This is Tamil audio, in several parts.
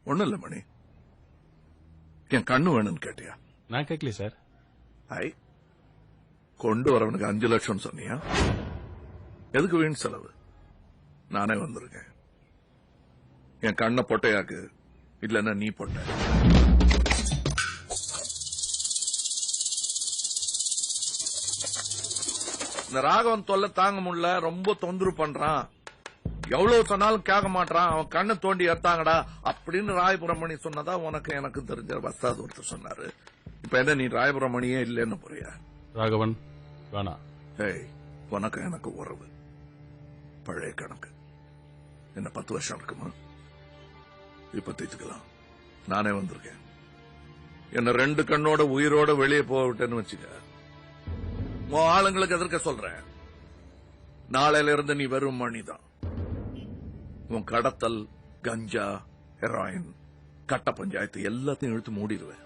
ஒண்ணும் இல்ல மணி, என் கண்ணு வேணும்னு கேட்டியா? நான் கேட்கல சார். ஐ, கொண்டு வரவனுக்கு 5 லட்சம் சொன்னியா? எதுக்கு வீண் செலவு? நானே வந்திருக்கேன். என் கண்ணை பொட்டையாக்கு, இல்லன்னா நீ பொட்ட. இந்த ராகவன் தொல்லை தாங்க முடியல, ரொம்ப தொந்தரவு பண்றான். எவ்வளவு சொன்னாலும் கேட்க மாட்டான். அவன் கண்ணை தோண்டி எடுத்தாங்கடா அப்படின்னு ராயபுரமணி சொன்னதா உனக்கு எனக்கு தெரிஞ்ச வஸ்தாது ஒருத்தர் சொன்னாரு. இப்ப என்ன நீ ராயபுரமணியே இல்லைன்னு போறியா? ராகவன் வேணா. ஏய், உனக்கு எனக்கு உறவு பழைய கணக்கு. என்ன 10 வருஷம் இருக்குமா? இப்ப தீர்த்துக்கலாம். நானே வந்திருக்கேன். என்ன 2 கண்ணோட உயிரோட வெளியே போக விட்டேன்னு வச்சுக்க, உன் ஆளுங்களுக்கு எதிர்க்க சொல்றேன். நாளையில இருந்து நீ வெறும் மணிதான். உன் கடத்தல், கஞ்சா, ஹெராயின், கட்ட பஞ்சாயத்து எல்லாத்தையும் இழுத்து மூடிடுவேன்.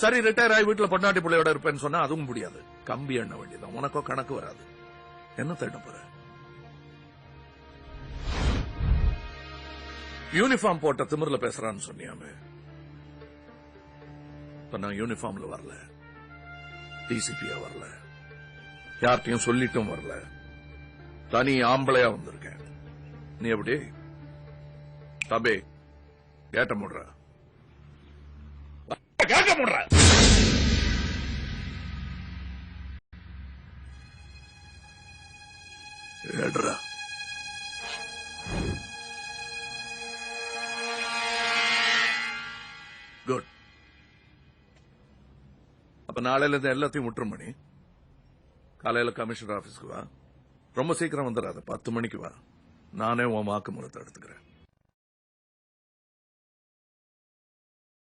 சரி, ரிட்டையர் ஆகி வீட்டுல பொண்டாட்டி பிள்ளையோட இருப்பேன்னு சொன்னா அதுவும் முடியாது. கம்பி எண்ண வேண்டியதான். உனக்கோ கணக்கு வராது. என்ன தேட போற? யூனிஃபார்ம் போட்ட திமிர்ல பேசுறான்னு சொன்னியாமே. இப்ப நான் யூனிஃபார்ம்ல வரல, டிசிபியா வரல, யார்கிட்டையும் சொல்லிட்டும் வரல. தனி ஆம்பளையா வந்திருக்கேன். நீ எப்படி தபே கேட்ட முடுற கேட்ட முடுற? ஏடுறா. குட். அப்ப நாளையில இருந்து எல்லாத்தையும் விட்டுரும் மணி. காலையில கமிஷனர் ஆபீஸ்க்கு வா. ரொம்ப சீக்கிரம் வந்துடாத, 10 மணிக்கு வா. நானே உன் வாக்குமூலத்தை எடுத்துக்கிறேன்.